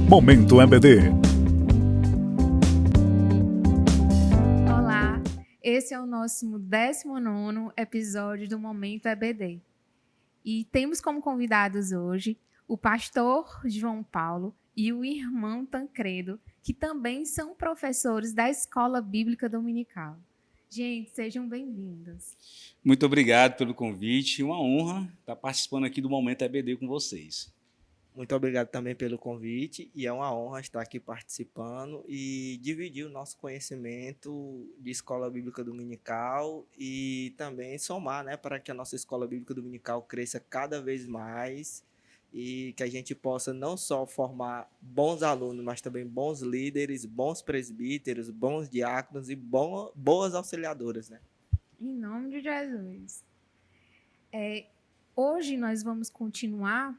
Momento EBD. Olá, esse é o nosso 19º episódio do Momento EBD. E temos como convidados hoje o pastor João Paulo e o irmão Tancredo, que também são professores da Escola Bíblica Dominical. Gente, sejam bem-vindos. Muito obrigado pelo convite. Uma honra estar participando aqui do Momento EBD com vocês. Muito obrigado também pelo convite e é uma honra estar aqui participando e dividir o nosso conhecimento de Escola Bíblica Dominical e também somar, né, para que a nossa Escola Bíblica Dominical cresça cada vez mais e que a gente possa não só formar bons alunos, mas também bons líderes, bons presbíteros, bons diáconos e boas auxiliadoras, né? Em nome de Jesus. Hoje nós vamos continuar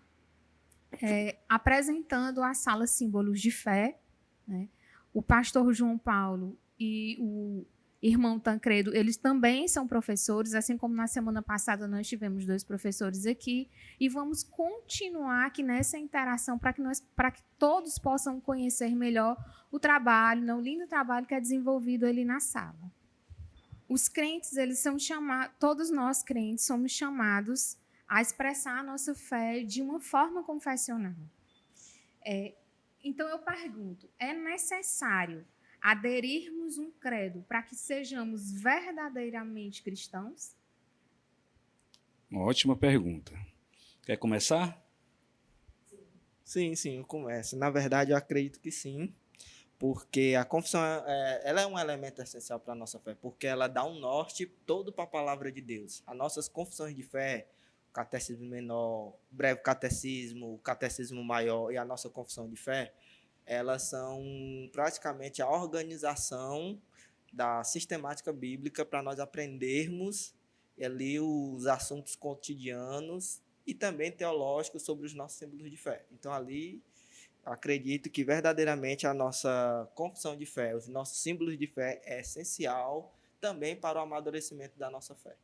apresentando a sala Símbolos de Fé, né? O pastor João Paulo e o irmão Tancredo, eles também são professores, assim como na semana passada nós tivemos 2 professores aqui, e vamos continuar aqui nessa interação para que todos possam conhecer melhor o trabalho, né? O lindo trabalho que é desenvolvido ali na sala. Os crentes, eles são chamados, todos nós crentes somos chamados a expressar a nossa fé de uma forma confessional. Então, eu pergunto, é necessário aderirmos um credo para que sejamos verdadeiramente cristãos? Uma ótima pergunta. Quer começar? Sim, eu começo. Na verdade, eu acredito que sim, porque a confissão ela é um elemento essencial para a nossa fé, porque ela dá um norte todo para a palavra de Deus. As nossas confissões de fé, catecismo menor, breve catecismo, catecismo maior e a nossa confissão de fé, elas são praticamente a organização da sistemática bíblica para nós aprendermos ali os assuntos cotidianos e também teológicos sobre os nossos símbolos de fé. Então, ali, acredito que verdadeiramente a nossa confissão de fé, os nossos símbolos de fé é essencial também para o amadurecimento da nossa fé.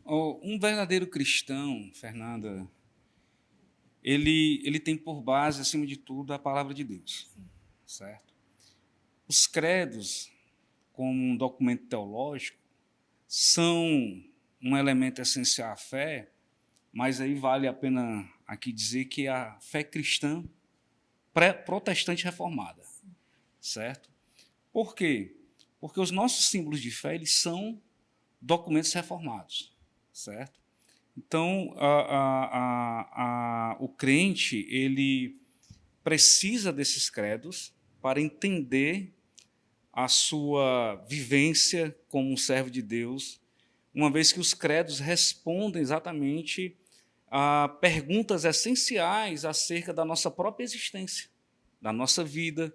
Um verdadeiro cristão, Fernanda, ele tem por base, acima de tudo, a palavra de Deus. Sim. Certo? Os credos, como um documento teológico, são um elemento essencial à fé, mas aí vale a pena aqui dizer que a fé cristã protestante reformada. Sim. Certo? Por quê? Porque os nossos símbolos de fé, eles são documentos reformados. Certo? Então, o crente, ele precisa desses credos para entender a sua vivência como um servo de Deus, uma vez que os credos respondem exatamente a perguntas essenciais acerca da nossa própria existência, da nossa vida,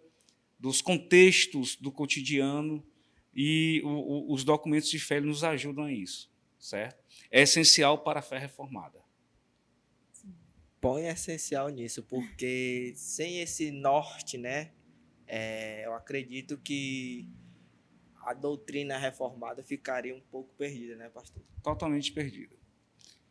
dos contextos do cotidiano, e os documentos de fé nos ajudam a isso. Certo? É essencial para a fé reformada. Põe essencial nisso, porque sem esse norte, né, eu acredito que a doutrina reformada ficaria um pouco perdida, né, pastor? Totalmente perdida.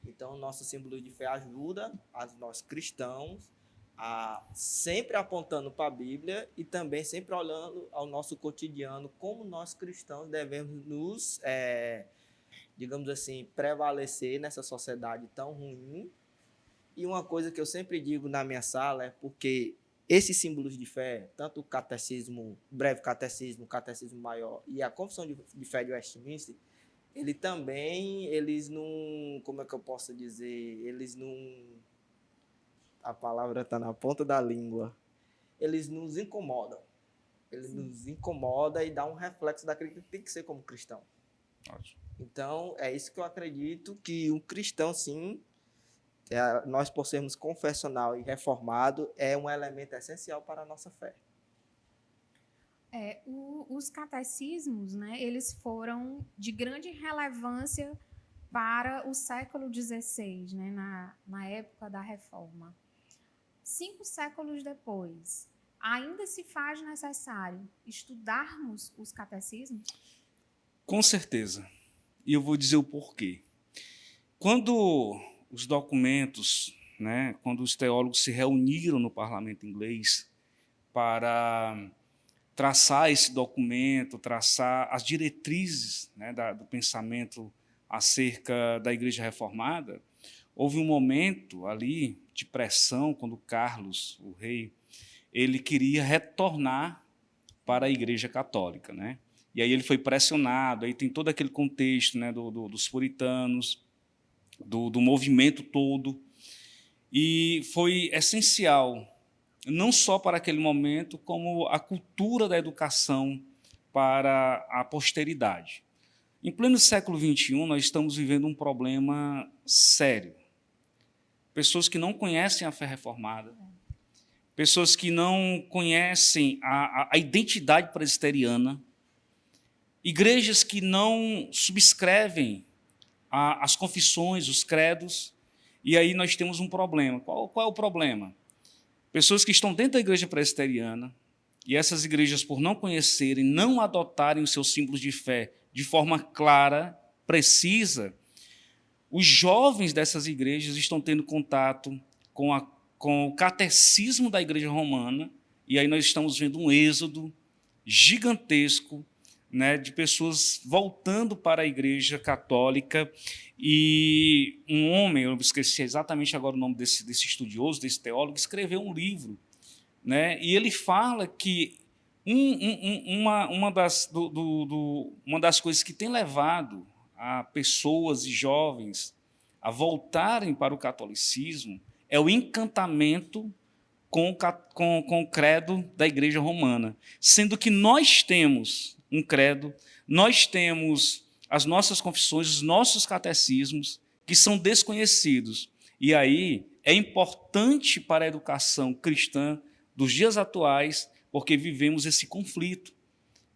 Então, o nosso símbolo de fé ajuda a nós cristãos a sempre apontando para a Bíblia e também sempre olhando ao nosso cotidiano, como nós cristãos devemos nos digamos assim, prevalecer nessa sociedade tão ruim. E uma coisa que eu sempre digo na minha sala é porque esses símbolos de fé, tanto o catecismo, breve catecismo, catecismo maior e a confissão de fé de Westminster, eles não, como é que eu posso dizer, eles não, a palavra está na ponta da língua, eles nos incomodam. Eles nos incomodam e dá um reflexo daquilo que tem que ser como cristão. Ótimo. Então, é isso que eu acredito, que um cristão, sim, nós por sermos confessional e reformado, é um elemento essencial para a nossa fé. Os catecismos, né, eles foram de grande relevância para o século XVI, né, na época da Reforma. 5 séculos depois, ainda se faz necessário estudarmos os catecismos? Com certeza. E eu vou dizer o porquê. Quando os documentos, né, quando os teólogos se reuniram no parlamento inglês para traçar esse documento, traçar as diretrizes, né, do pensamento acerca da Igreja Reformada, houve um momento ali de pressão quando Carlos, o rei, ele queria retornar para a Igreja Católica, né? E aí ele foi pressionado, aí tem todo aquele contexto, né, dos puritanos, do movimento todo, e foi essencial, não só para aquele momento, como a cultura da educação para a posteridade. Em pleno século XXI, nós estamos vivendo um problema sério. Pessoas que não conhecem a fé reformada, pessoas que não conhecem a identidade presbiteriana, igrejas que não subscrevem as confissões, os credos, e aí nós temos um problema. Qual é o problema? Pessoas que estão dentro da igreja presbiteriana, e essas igrejas, por não conhecerem, não adotarem os seus símbolos de fé de forma clara, precisa, os jovens dessas igrejas estão tendo contato com o catecismo da Igreja Romana, e aí nós estamos vendo um êxodo gigantesco, né, de pessoas voltando para a Igreja Católica, e um homem, eu esqueci exatamente agora o nome desse estudioso, desse teólogo, escreveu um livro, né, e ele fala que uma das coisas que tem levado a pessoas e jovens a voltarem para o catolicismo é o encantamento com o credo da Igreja Romana, sendo que nós temos um credo, nós temos as nossas confissões, os nossos catecismos, que são desconhecidos. E aí é importante para a educação cristã dos dias atuais, porque vivemos esse conflito,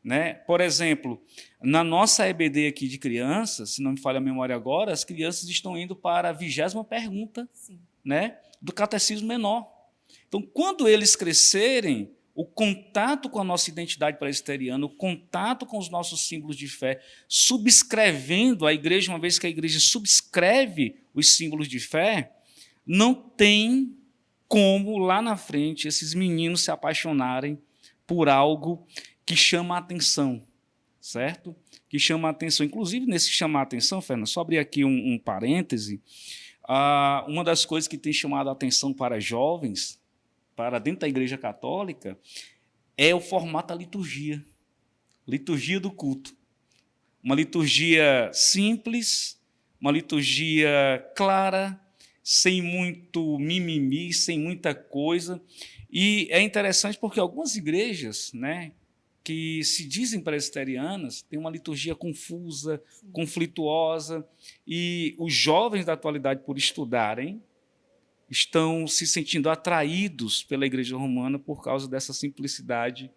né? Por exemplo, na nossa EBD aqui de crianças, se não me falha a memória agora, as crianças estão indo para a 20ª pergunta, né, do catecismo menor. Então, quando eles crescerem, o contato com a nossa identidade presbiteriana, o contato com os nossos símbolos de fé, subscrevendo a igreja, uma vez que a igreja subscreve os símbolos de fé, não tem como, lá na frente, esses meninos se apaixonarem por algo que chama a atenção, certo? Que chama a atenção. Inclusive, nesse chamar a atenção, Fernando, só abrir aqui um parêntese, uma das coisas que tem chamado a atenção para jovens, para dentro da Igreja Católica, é o formato da liturgia. Liturgia do culto. Uma liturgia simples, uma liturgia clara, sem muito mimimi, sem muita coisa. E é interessante porque algumas igrejas, né, que se dizem presbiterianas têm uma liturgia confusa, conflituosa, e os jovens da atualidade, por estudarem, estão se sentindo atraídos pela Igreja Romana por causa dessa simplicidade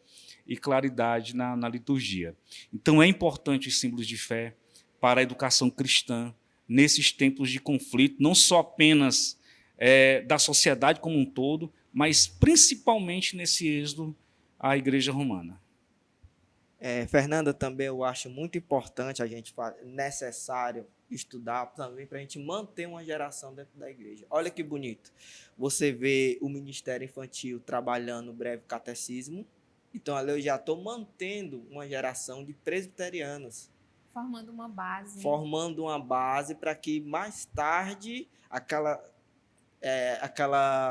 e claridade na liturgia. Então, é importante os símbolos de fé para a educação cristã nesses tempos de conflito, não só apenas da sociedade como um todo, mas principalmente nesse êxodo à Igreja Romana. Fernanda, também eu acho muito importante, necessário estudar também para a gente manter uma geração dentro da igreja. Olha que bonito. Você vê o Ministério Infantil trabalhando o breve catecismo, então ali eu já estou mantendo uma geração de presbiterianos. Formando uma base. Formando uma base para que mais tarde aquela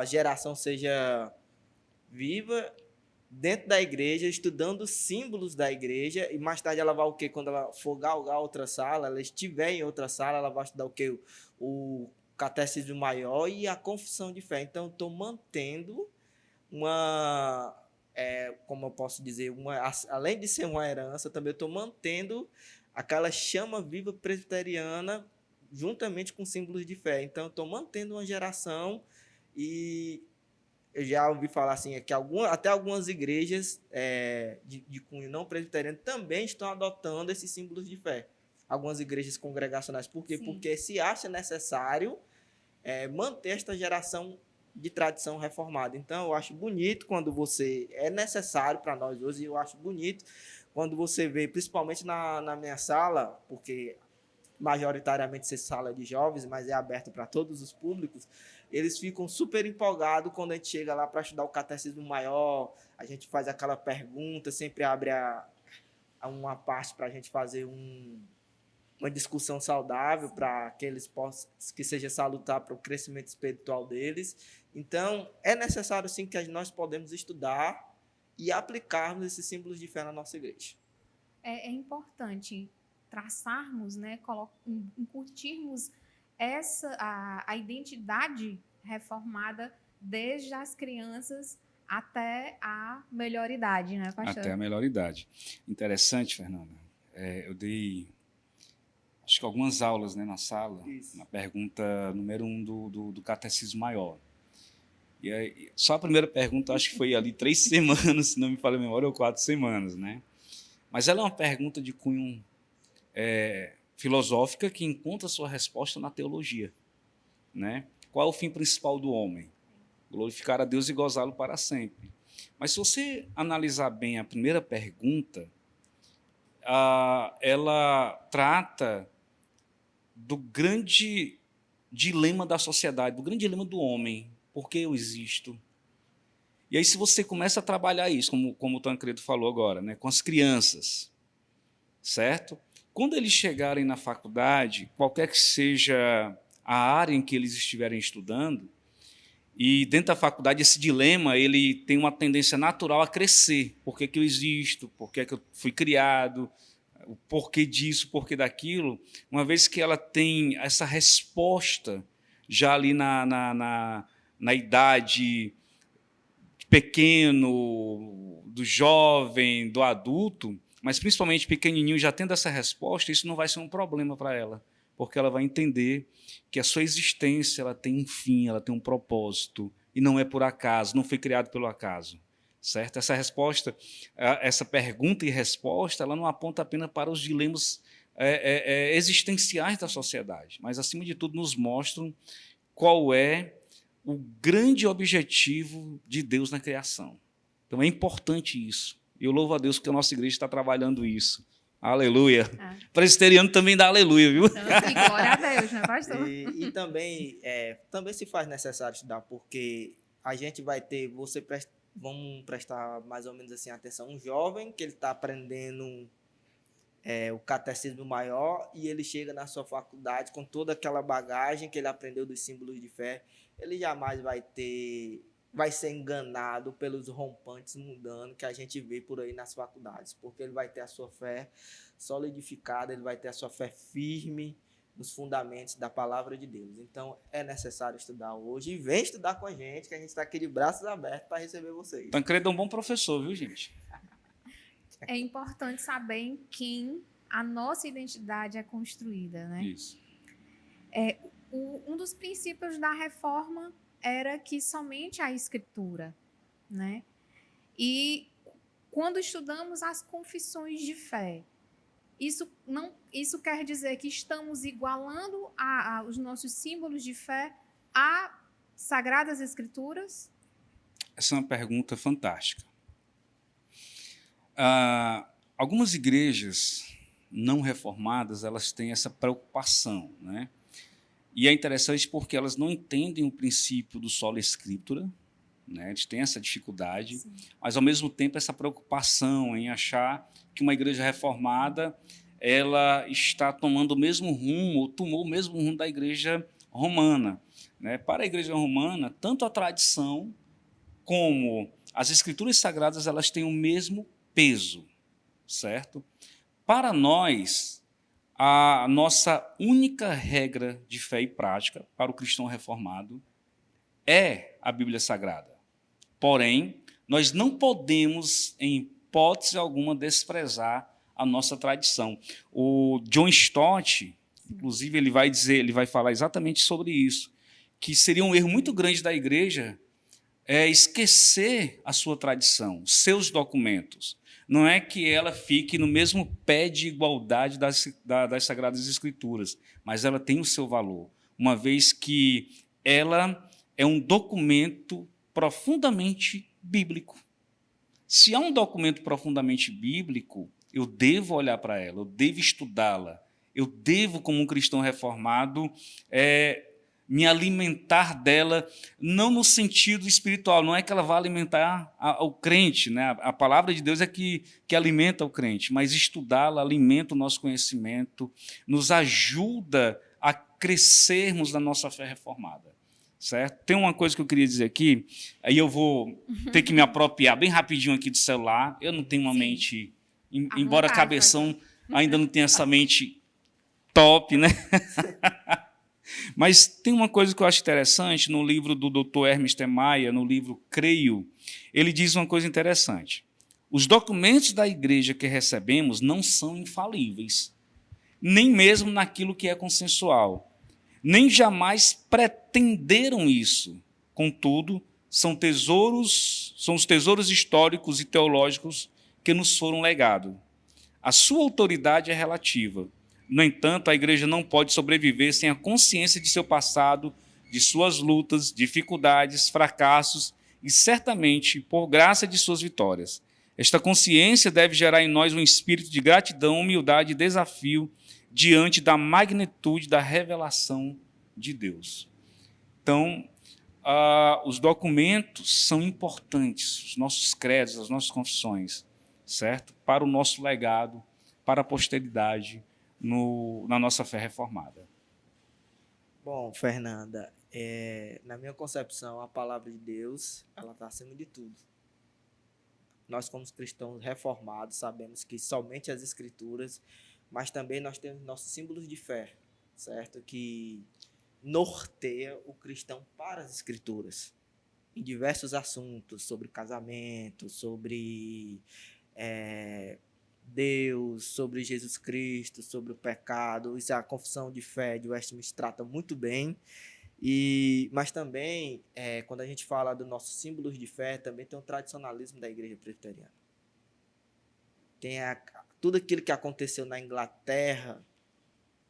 geração seja viva dentro da igreja, estudando os símbolos da igreja, e mais tarde ela vai o quê? Quando ela for galgar outra sala, ela estiver em outra sala, ela vai estudar o quê? O catecismo maior e a confissão de fé. Então, estou mantendo como eu posso dizer, além de ser uma herança, também estou mantendo aquela chama viva presbiteriana juntamente com símbolos de fé. Então, estou mantendo uma geração, e eu já ouvi falar assim, que até algumas igrejas de cunho não presbiteriano também estão adotando esses símbolos de fé. Algumas igrejas congregacionais. Por quê? Sim. Porque se acha necessário manter esta geração de tradição reformada. Então, eu acho bonito quando é necessário para nós hoje, e eu acho bonito quando você vê, principalmente na minha sala, porque majoritariamente essa sala de jovens, mas é aberto para todos os públicos, eles ficam super empolgados quando a gente chega lá para estudar o catecismo maior, a gente faz aquela pergunta, sempre abre uma parte para a gente fazer uma discussão saudável para que eles possam, que seja salutar para o crescimento espiritual deles. Então, é necessário sim que nós podemos estudar e aplicarmos esses símbolos de fé na nossa igreja. É importante traçarmos, né, incutirmos a identidade reformada desde as crianças até a melhor idade, né, pastor? Até a melhor idade. Interessante, Fernanda. Eu dei, acho que algumas aulas, né, na sala, Isso. na pergunta número 1 do Catecismo Maior. E aí, só a primeira pergunta, acho que foi ali 3 semanas, se não me falha a memória, ou 4 semanas, né? Mas ela é uma pergunta de cunho filosófica que encontra sua resposta na teologia, né? Qual é o fim principal do homem? Glorificar a Deus e gozá-lo para sempre. Mas se você analisar bem a primeira pergunta, ela trata do grande dilema da sociedade, do grande dilema do homem. Por que eu existo? E aí, se você começa a trabalhar isso, como o Tancredo falou agora, né, com as crianças, certo? Quando eles chegarem na faculdade, qualquer que seja a área em que eles estiverem estudando, e dentro da faculdade esse dilema ele tem uma tendência natural a crescer. Por que eu existo? Por que eu fui criado? O porquê disso, o porquê daquilo? Uma vez que ela tem essa resposta já ali na idade pequeno, do jovem, do adulto, mas principalmente pequenininho, já tendo essa resposta, isso não vai ser um problema para ela, porque ela vai entender que a sua existência ela tem um fim, ela tem um propósito, e não é por acaso, não foi criado pelo acaso, certo? Essa resposta, essa pergunta e resposta, ela não aponta apenas para os dilemas existenciais da sociedade, mas, acima de tudo, nos mostram qual é o grande objetivo de Deus na criação. Então, é importante isso. E eu louvo a Deus porque a nossa igreja está trabalhando isso. Aleluia. Presbiteriano também dá aleluia, viu? Então, glória a Deus, né, pastor? E também se faz necessário estudar, porque a gente vai ter, vamos prestar mais ou menos assim atenção, um jovem que ele está aprendendo o catecismo maior e ele chega na sua faculdade com toda aquela bagagem que ele aprendeu dos símbolos de fé, ele jamais vai ser enganado pelos rompantes mundanos que a gente vê por aí nas faculdades, porque ele vai ter a sua fé solidificada, ele vai ter a sua fé firme nos fundamentos da palavra de Deus. Então, é necessário estudar hoje e vem estudar com a gente, que a gente está aqui de braços abertos para receber vocês. Tancredo é um bom professor, viu, gente? É importante saber em quem a nossa identidade é construída, né? Isso. Um dos princípios da reforma era que somente a Escritura, né? E quando estudamos as confissões de fé, isso quer dizer que estamos igualando os nossos símbolos de fé a Sagradas Escrituras? Essa é uma pergunta fantástica. Algumas igrejas não reformadas, elas têm essa preocupação, né? E é interessante porque elas não entendem o princípio do sola scriptura, né? Eles têm essa dificuldade, sim, mas, ao mesmo tempo, essa preocupação em achar que uma igreja reformada ela está tomando o mesmo rumo, ou tomou o mesmo rumo da igreja romana, né? Para a igreja romana, tanto a tradição como as escrituras sagradas elas têm o mesmo peso, certo? Para nós, a nossa única regra de fé e prática para o cristão reformado é a Bíblia Sagrada. Porém, nós não podemos, em hipótese alguma, desprezar a nossa tradição. O John Stott, inclusive, ele vai falar exatamente sobre isso, que seria um erro muito grande da igreja esquecer a sua tradição, seus documentos. Não é que ela fique no mesmo pé de igualdade das Sagradas Escrituras, mas ela tem o seu valor, uma vez que ela é um documento profundamente bíblico. Se é um documento profundamente bíblico, eu devo olhar para ela, eu devo estudá-la, eu devo, como um cristão reformado, me alimentar dela, não no sentido espiritual, não é que ela vá alimentar o crente, né? A palavra de Deus é que alimenta o crente, mas estudá-la alimenta o nosso conhecimento, nos ajuda a crescermos na nossa fé reformada. Certo? Tem uma coisa que eu queria dizer aqui, aí eu vou ter que me apropriar bem rapidinho aqui do celular. Eu não tenho uma mente, embora cabeção ainda não tenha essa mente top, né? Mas tem uma coisa que eu acho interessante no livro do Dr. Hermes Temaia, no livro Creio, ele diz uma coisa interessante. Os documentos da igreja que recebemos não são infalíveis, nem mesmo naquilo que é consensual. Nem jamais pretenderam isso. Contudo, são os tesouros históricos e teológicos que nos foram legados. A sua autoridade é relativa. No entanto, a igreja não pode sobreviver sem a consciência de seu passado, de suas lutas, dificuldades, fracassos e, certamente, por graça de suas vitórias. Esta consciência deve gerar em nós um espírito de gratidão, humildade e desafio diante da magnitude da revelação de Deus. Então, os documentos são importantes, os nossos credos, as nossas confissões, certo? Para o nosso legado, para a posteridade, na nossa fé reformada. Bom, Fernanda, na minha concepção, a palavra de Deus, ela está acima de tudo. Nós, como cristãos reformados, sabemos que somente as Escrituras, mas também nós temos nossos símbolos de fé, certo? Que norteia o cristão para as Escrituras, em diversos assuntos, sobre casamento, sobre Deus, sobre Jesus Cristo, sobre o pecado. Isso é a confissão de fé de Westminster trata muito bem. Mas também, quando a gente fala dos nossos símbolos de fé, também tem o tradicionalismo da igreja presbiteriana. Tem tudo aquilo que aconteceu na Inglaterra,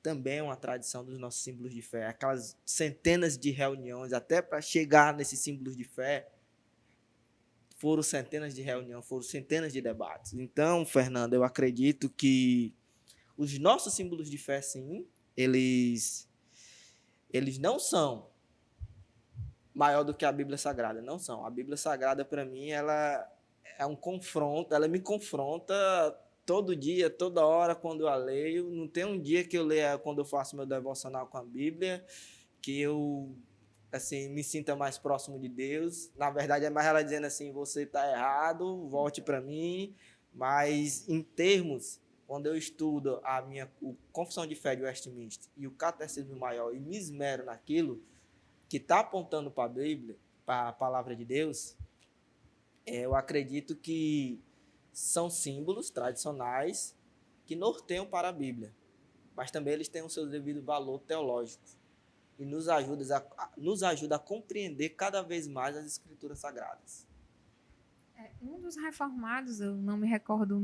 também é uma tradição dos nossos símbolos de fé. Aquelas centenas de reuniões, até para chegar nesses símbolos de fé, foram centenas de reuniões, foram centenas de debates. Então, Fernando, eu acredito que os nossos símbolos de fé, sim, eles não são maior do que a Bíblia Sagrada, não são. A Bíblia Sagrada, para mim, ela é um confronto, ela me confronta todo dia, toda hora, quando eu a leio. Não tem um dia que eu leia, quando eu faço meu devocional com a Bíblia, que eu assim, me sinta mais próximo de Deus. Na verdade, é mais ela dizendo assim, você está errado, volte para mim. Mas, em termos, quando eu estudo o Confissão de Fé de Westminster e o Catecismo Maior e me esmero naquilo que está apontando para a Bíblia, para a Palavra de Deus, eu acredito que são símbolos tradicionais que norteiam para a Bíblia, mas também eles têm o seu devido valor teológico e nos ajuda a compreender cada vez mais as Escrituras Sagradas. Um dos reformados, eu não me recordo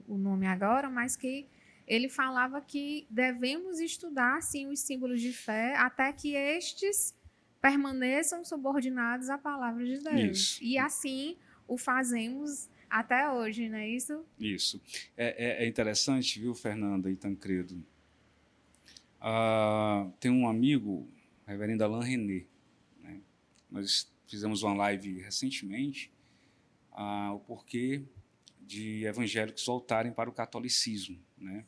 o nome agora, mas que ele falava que devemos estudar, sim, os símbolos de fé até que estes permaneçam subordinados à palavra de Deus. Isso. E assim o fazemos até hoje, não é isso? Isso. É interessante, viu, Fernanda e Tancredo? Tem um amigo, reverendo Alain René, né? Nós fizemos uma live recentemente, o porquê de evangélicos voltarem para o catolicismo, né?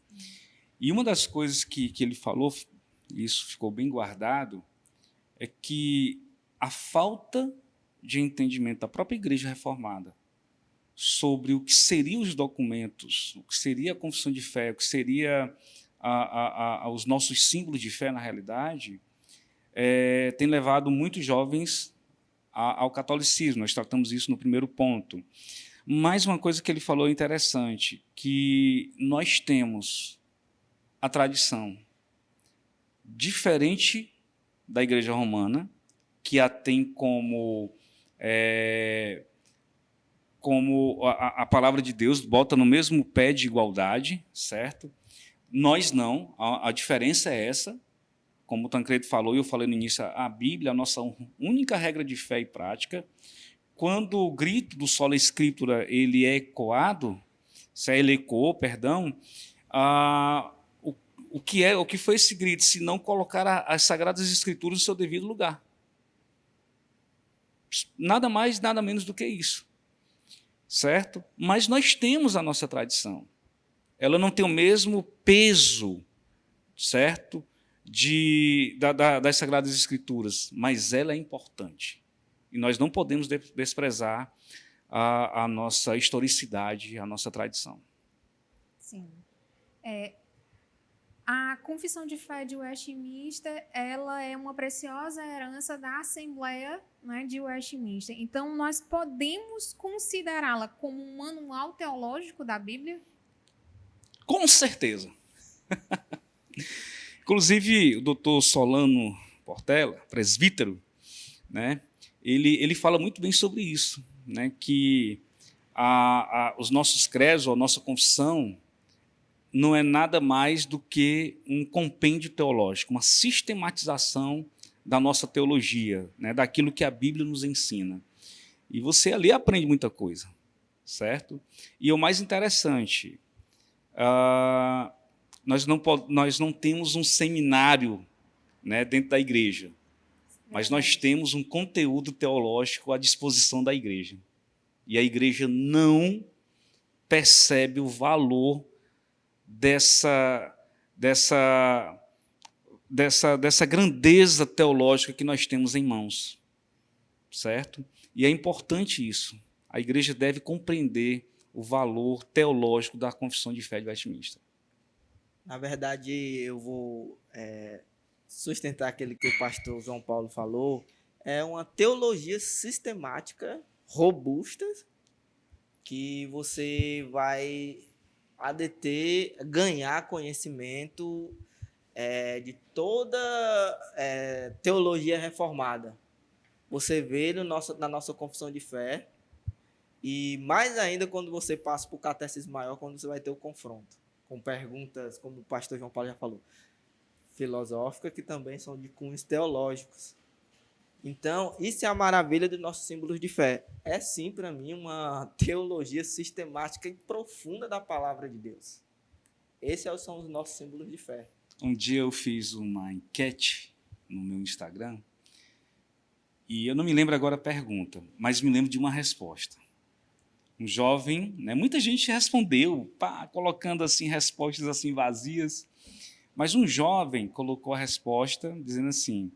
E uma das coisas que ele falou, e isso ficou bem guardado, é que a falta de entendimento da própria Igreja Reformada sobre o que seriam os documentos, o que seria a confissão de fé, o que seria os nossos símbolos de fé na realidade, tem levado muitos jovens ao catolicismo. Nós tratamos isso no primeiro ponto. Mais uma coisa que ele falou interessante, que nós temos a tradição diferente da Igreja Romana, que a tem como a palavra de Deus, bota no mesmo pé de igualdade, certo? Nós não, a diferença é essa, como o Tancredo falou, e eu falei no início, a Bíblia é a nossa única regra de fé e prática. Quando o grito do sola scriptura ele é ecoado, se ele ecoou, perdão, o que foi esse grito, se não colocar as Sagradas Escrituras no seu devido lugar? Nada mais, nada menos do que isso. Certo? Mas nós temos a nossa tradição. Ela não tem o mesmo peso, certo? Das Sagradas Escrituras, mas ela é importante. E nós não podemos desprezar a nossa historicidade, a nossa tradição. Sim. A Confissão de Fé de Westminster, ela é uma preciosa herança da Assembleia, né, de Westminster. Então, nós podemos considerá-la como um manual teológico da Bíblia? Com certeza. Inclusive, o doutor Solano Portela, presbítero, né, ele fala muito bem sobre isso, né, que os nossos credos, a nossa confissão, não é nada mais do que um compêndio teológico, uma sistematização da nossa teologia, né, daquilo que a Bíblia nos ensina. E você ali aprende muita coisa, certo? E o mais interessante, nós não temos um seminário, né, dentro da igreja, mas nós temos um conteúdo teológico à disposição da igreja. E a igreja não percebe o valor dessa grandeza teológica que nós temos em mãos, certo? E é importante isso. A igreja deve compreender o valor teológico da Confissão de Fé de Westminster. Na verdade, eu vou sustentar aquele que o pastor João Paulo falou. É uma teologia sistemática, robusta, que você vai ganhar conhecimento de toda teologia reformada. Você vê na nossa confissão de fé, e mais ainda quando você passa para o catecismo maior, quando você vai ter o confronto, com perguntas, como o pastor João Paulo já falou, filosóficas, que também são de cunhos teológicos. Então, isso é a maravilha dos nossos símbolos de fé. É, sim, para mim, uma teologia sistemática e profunda da palavra de Deus. Esses são os nossos símbolos de fé. Um dia eu fiz uma enquete no meu Instagram, e eu não me lembro agora a pergunta, mas me lembro de uma resposta. Um jovem, né, muita gente respondeu, colocando assim respostas assim vazias, mas um jovem colocou a resposta dizendo assim: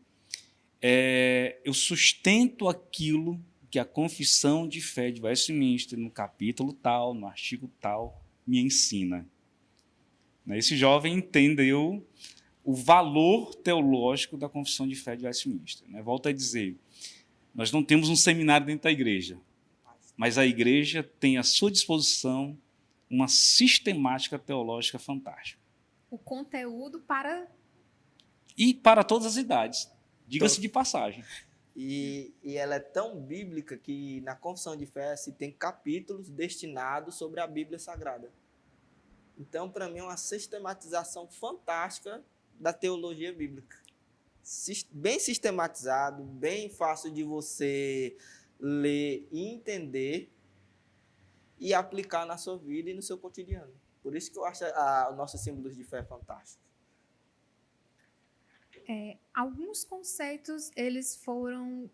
eu sustento aquilo que a Confissão de Fé de Westminster, no capítulo tal, no artigo tal, me ensina. Esse jovem entendeu o valor teológico da Confissão de Fé de Westminster. Volto a dizer, nós não temos um seminário dentro da igreja, mas a igreja tem à sua disposição uma sistemática teológica fantástica. O conteúdo para... E para todas as idades. Diga-se de passagem. E ela é tão bíblica que na Confissão de Fé se tem capítulos destinados sobre a Bíblia Sagrada. Então, para mim, é uma sistematização fantástica da teologia bíblica. Bem sistematizado, bem fácil de você ler e entender e aplicar na sua vida e no seu cotidiano. Por isso que eu acho os nossos símbolos de fé fantásticos. Alguns conceitos, eles foram,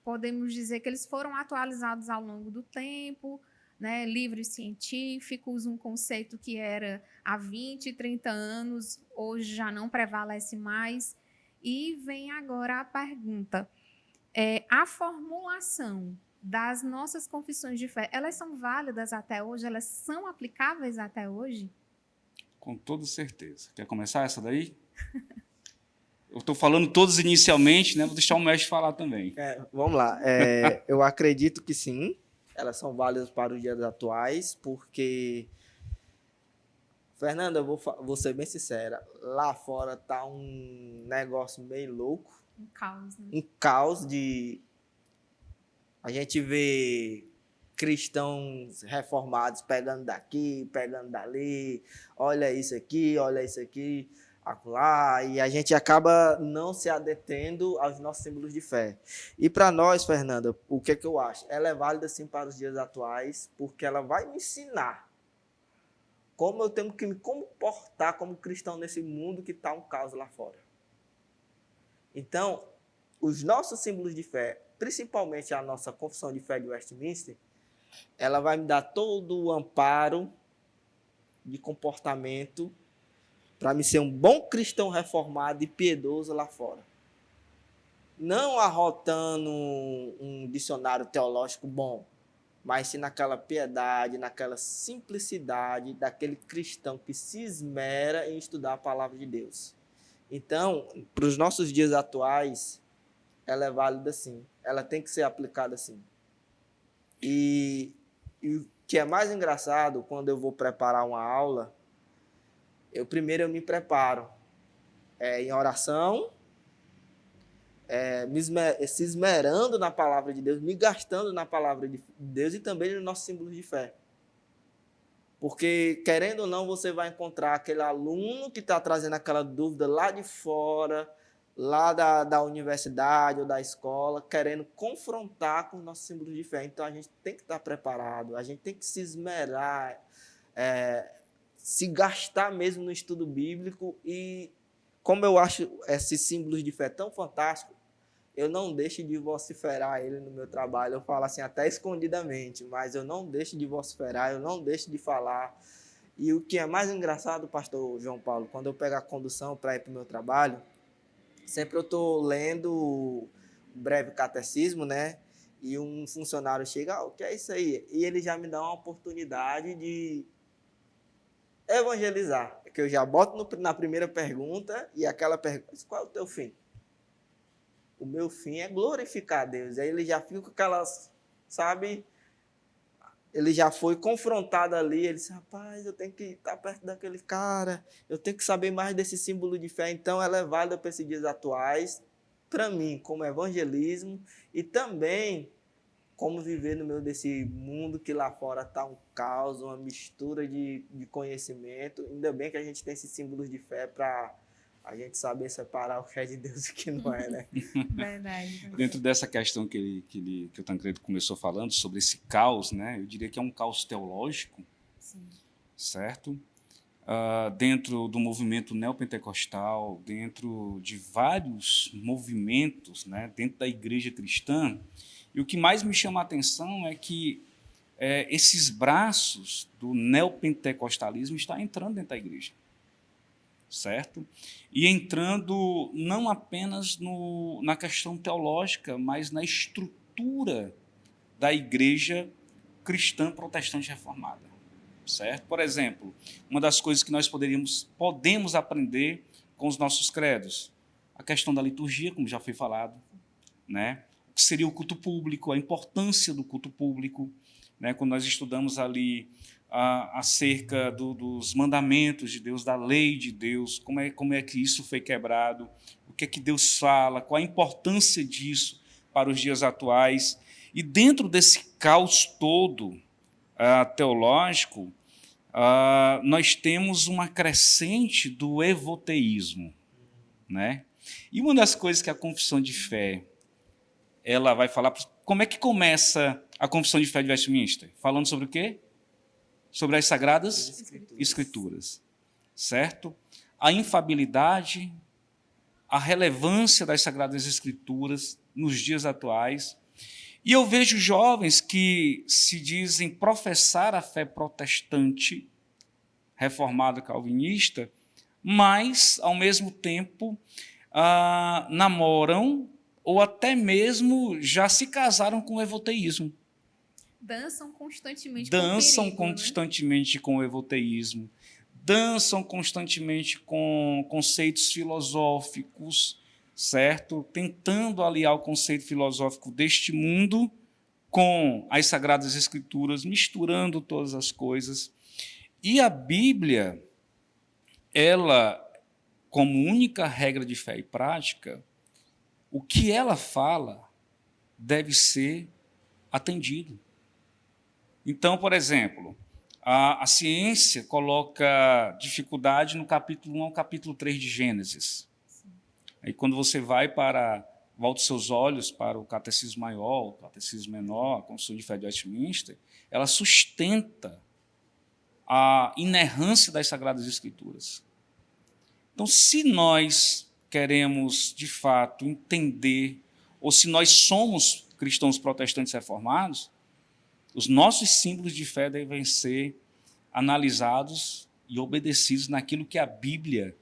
podemos dizer que eles foram atualizados ao longo do tempo, né? Livros científicos, um conceito que era há 20, 30 anos, hoje já não prevalece mais. E vem agora a pergunta, a formulação das nossas confissões de fé, elas são válidas até hoje? Elas são aplicáveis até hoje? Com toda certeza. Quer começar essa daí? Eu estou falando todos inicialmente, né? Vou deixar o mestre falar também. Vamos lá. Eu acredito que sim, elas são válidas para os dias atuais, porque, Fernanda, eu vou ser bem sincera, lá fora tá um negócio meio louco. Um caos, né? Um caos de... A gente vê cristãos reformados pegando daqui, pegando dali, olha isso aqui, acolá, e a gente acaba não se adetendo aos nossos símbolos de fé. E para nós, Fernanda, o que eu acho? Ela é válida sim para os dias atuais, porque ela vai me ensinar como eu tenho que me comportar como cristão nesse mundo que está um caos lá fora. Então, os nossos símbolos de fé, principalmente a nossa confissão de fé de Westminster, ela vai me dar todo o amparo de comportamento para me ser um bom cristão reformado e piedoso lá fora. Não arrotando um dicionário teológico bom, mas sim naquela piedade, naquela simplicidade daquele cristão que se esmera em estudar a palavra de Deus. Então, para os nossos dias atuais, ela é válida assim. Ela tem que ser aplicada assim. E o que é mais engraçado, quando eu vou preparar uma aula, primeiro eu me preparo em oração, se esmerando na palavra de Deus, me gastando na palavra de Deus e também nos nossos símbolos de fé. Porque, querendo ou não, você vai encontrar aquele aluno que está trazendo aquela dúvida lá de fora, lá da universidade ou da escola, querendo confrontar com os nossos símbolos de fé. Então, a gente tem que estar preparado, a gente tem que se esmerar, se gastar mesmo no estudo bíblico. E, como eu acho esses símbolos de fé tão fantásticos, eu não deixo de vociferar ele no meu trabalho. Eu falo assim, até escondidamente, mas eu não deixo de vociferar, eu não deixo de falar. E o que é mais engraçado, pastor João Paulo, quando eu pego a condução para ir para o meu trabalho, sempre eu estou lendo o breve catecismo, né? E um funcionário chega, o que é isso aí? E ele já me dá uma oportunidade de evangelizar. Que eu já boto na primeira pergunta, e aquela pergunta, qual é o teu fim? O meu fim é glorificar a Deus. Aí ele já fica com aquelas, sabe? Ele já foi confrontado ali. Ele disse, rapaz, eu tenho que estar perto daquele cara. Eu tenho que saber mais desse símbolo de fé. Então, ela é válida para esses dias atuais, para mim, como evangelismo, e também como viver no meio desse mundo que lá fora está um caos, uma mistura de conhecimento. Ainda bem que a gente tem esses símbolos de fé para a gente saber separar o que é de Deus e o que não é, né? Verdade. Dentro dessa questão que o Tancredo começou falando, sobre esse caos, né? Eu diria que é um caos teológico, Sim. certo? Dentro do movimento neopentecostal, dentro de vários movimentos, né? Dentro da igreja cristã. E o que mais me chama a atenção é que esses braços do neopentecostalismo estão entrando dentro da igreja. Certo? E entrando não apenas na questão teológica, mas na estrutura da igreja cristã protestante reformada. Certo? Por exemplo, uma das coisas que nós podemos aprender com os nossos credos, a questão da liturgia, como já foi falado, né? O que seria o culto público, a importância do culto público, né? Quando nós estudamos ali acerca dos mandamentos de Deus, da lei de Deus, como é que isso foi quebrado, o que é que Deus fala, qual a importância disso para os dias atuais. E dentro desse caos todo teológico, nós temos uma crescente do evoteísmo, né? E uma das coisas que a confissão de fé ela vai falar, como é que começa a confissão de fé de Westminster? Falando sobre o quê? Sobre as Sagradas Escrituras, certo? A infabilidade, a relevância das Sagradas Escrituras nos dias atuais. E eu vejo jovens que se dizem professar a fé protestante, reformada calvinista, mas, ao mesmo tempo, namoram ou até mesmo já se casaram com o evoteísmo. Dançam constantemente com o evoteísmo, dançam constantemente com conceitos filosóficos, certo? Tentando aliar o conceito filosófico deste mundo com as Sagradas Escrituras, misturando todas as coisas. E a Bíblia, ela, como única regra de fé e prática, o que ela fala deve ser atendido. Então, por exemplo, a ciência coloca dificuldade no capítulo 1 ao capítulo 3 de Gênesis. Aí, quando você volta os seus olhos para o Catecismo Maior, o Catecismo Menor, a Confissão de Fé de Westminster, ela sustenta a inerrância das Sagradas Escrituras. Então, se nós queremos, de fato, entender, ou se nós somos cristãos protestantes reformados, os nossos símbolos de fé devem ser analisados e obedecidos naquilo que a Bíblia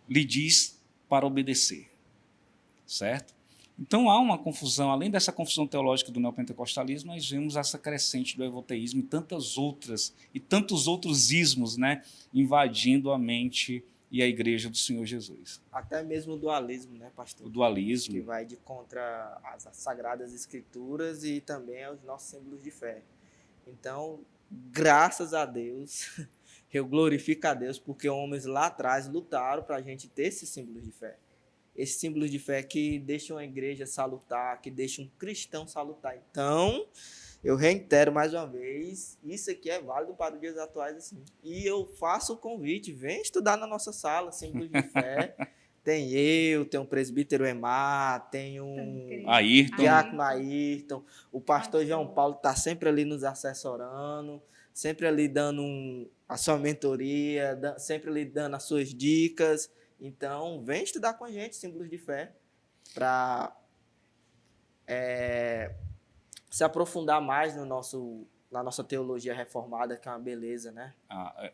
lhe diz para obedecer. Certo? Então, há uma confusão, além dessa confusão teológica do neopentecostalismo, nós vemos essa crescente do evoteísmo e tantos outros ismos, né, invadindo a mente e a igreja do Senhor Jesus. Até mesmo o dualismo, né, pastor? O dualismo. Que vai de contra as Sagradas Escrituras e também aos nossos símbolos de fé. Então, graças a Deus, eu glorifico a Deus, porque homens lá atrás lutaram para a gente ter esses símbolos de fé. Esses símbolos de fé que deixam a igreja salutar, que deixam um cristão salutar. Então, eu reitero mais uma vez, isso aqui é válido para os dias atuais, assim. E eu faço o convite, vem estudar na nossa sala, símbolos de fé. Tem o presbítero Emar, tem um diácono Ayrton, o pastor João Paulo está sempre ali nos assessorando, sempre ali dando a sua mentoria, sempre ali dando as suas dicas. Então, vem estudar com a gente símbolos de fé para se aprofundar mais na nossa teologia reformada, que é uma beleza, né?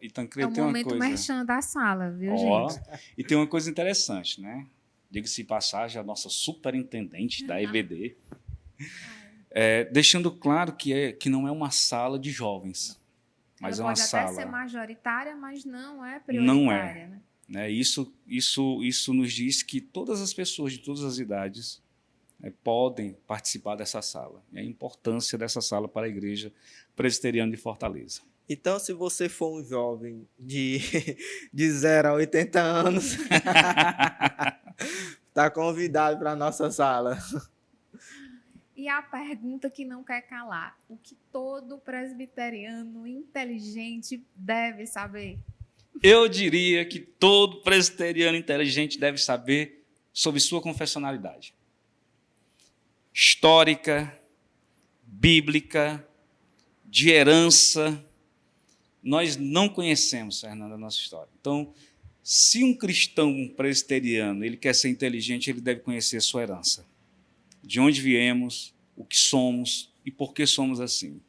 E Tancredo, é o tem uma momento coisa... merchan da sala, viu, gente? E tem uma coisa interessante, né? Diga-se de passagem, a nossa superintendente da EBD, deixando claro que não é uma sala de jovens, mas Ela é uma sala... pode até ser majoritária, mas não é prioritária. Não é. Né? Isso nos diz que todas as pessoas de todas as idades podem participar dessa sala. E a importância dessa sala para a Igreja Presbiteriana de Fortaleza. Então, se você for um jovem de 0 a 80 anos, está convidado para a nossa sala. E a pergunta que não quer calar: o que todo presbiteriano inteligente deve saber? Eu diria que todo presbiteriano inteligente deve saber sobre sua confessionalidade. Histórica, bíblica, de herança. Nós não conhecemos, Fernanda, a nossa história. Então, se um cristão presbiteriano ele quer ser inteligente, ele deve conhecer sua herança. De onde viemos, o que somos e por que somos assim.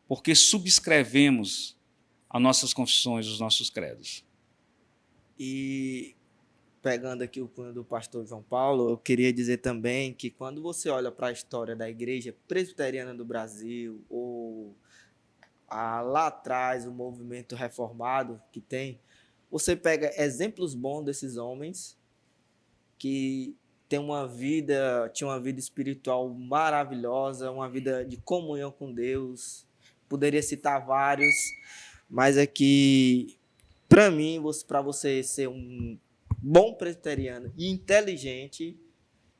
Porque subscrevemos as nossas confissões, os nossos credos. E pegando aqui o punho do pastor João Paulo, eu queria dizer também que quando você olha para a história da Igreja Presbiteriana do Brasil, ou lá atrás o movimento reformado que tem, você pega exemplos bons desses homens que tinham uma vida espiritual maravilhosa, uma vida de comunhão com Deus. Poderia citar vários, mas aqui, para mim, para você ser um bom presbiteriano e inteligente,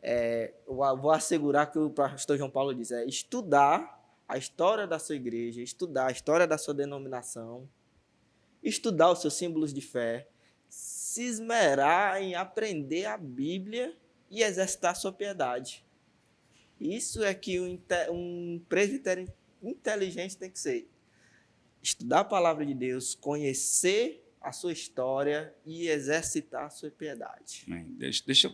eu vou assegurar que o pastor João Paulo diz, estudar a história da sua igreja, estudar a história da sua denominação, estudar os seus símbolos de fé, se esmerar em aprender a Bíblia e exercitar a sua piedade. Isso é que um presbiteriano inteligente tem que ser. Estudar a palavra de Deus, conhecer a sua história e exercitar a sua piedade.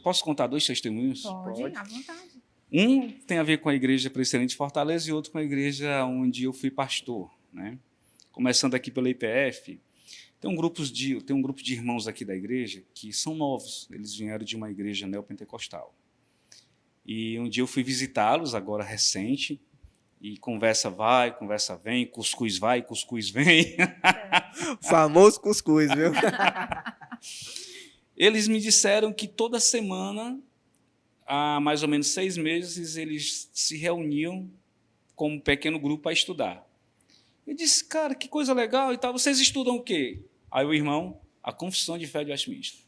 Posso contar 2 testemunhos? Pode, à vontade. Um tem a ver com a Igreja Presbiteriana de Fortaleza e outro com a igreja onde eu fui pastor. Né? Começando aqui pela IPF, tem um grupo de irmãos aqui da igreja que são novos, eles vieram de uma igreja neopentecostal. E um dia eu fui visitá-los, agora recente, e conversa vai, conversa vem, cuscuz vai, cuscuz vem. Famoso cuscuz, viu? Eles me disseram que toda semana, há mais ou menos 6 meses, eles se reuniam como um pequeno grupo para estudar. Eu disse, cara, que coisa legal e tal. Vocês estudam o quê? Aí o irmão, a Confissão de Fé de Westminster.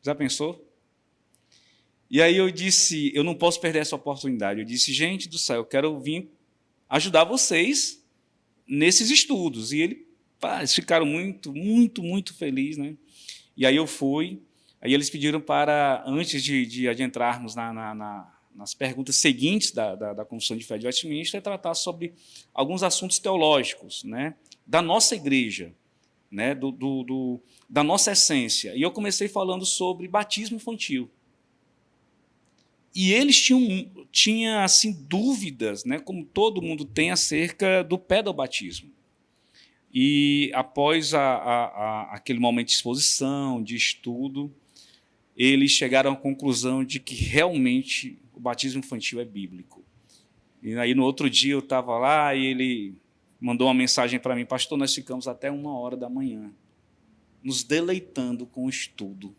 Já pensou? E aí eu disse, eu não posso perder essa oportunidade. Eu disse, gente do céu, eu quero vir ajudar vocês nesses estudos. E eles ficaram muito, muito, muito felizes, né? E aí eu fui. Aí eles pediram para, antes de entrarmos na nas perguntas seguintes da Confissão de Fé de Westminster, é tratar sobre alguns assuntos teológicos, né, da nossa igreja, né, da nossa essência. E eu comecei falando sobre batismo infantil. E eles tinham assim, dúvidas, né, como todo mundo tem, acerca do pedobatismo. E após aquele momento de exposição, de estudo, eles chegaram à conclusão de que realmente o batismo infantil é bíblico. E aí no outro dia eu estava lá e ele mandou uma mensagem para mim: pastor, nós ficamos até 1h da manhã, nos deleitando com o estudo.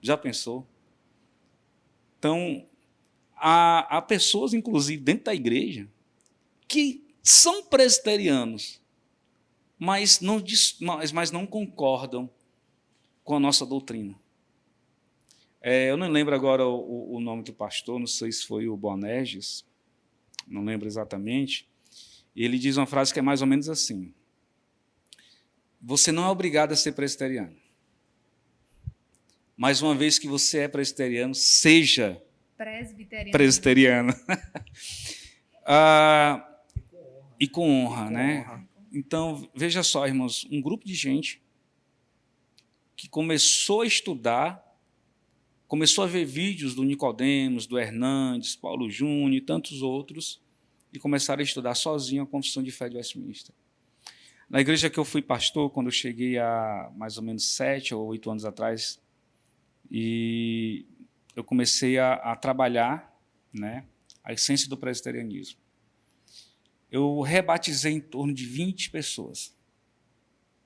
Já pensou? Então, há pessoas, inclusive, dentro da igreja, que são presbiterianos, mas não concordam com a nossa doutrina. Eu não lembro agora o nome do pastor, não sei se foi o Boanerges, não lembro exatamente. Ele diz uma frase que é mais ou menos assim: você não é obrigado a ser presbiteriano, mas uma vez que você é presbiteriano, seja presbiteriano. E com honra, né? Então, veja só, irmãos, um grupo de gente que começou a estudar, começou a ver vídeos do Nicodemos, do Hernandes, Paulo Júnior e tantos outros, e começaram a estudar sozinho a Confissão de Fé de Westminster. Na igreja que eu fui pastor, quando eu cheguei há mais ou menos 7 ou 8 anos atrás, e eu comecei a trabalhar, né, a essência do presbiterianismo. Eu rebatizei em torno de 20 pessoas,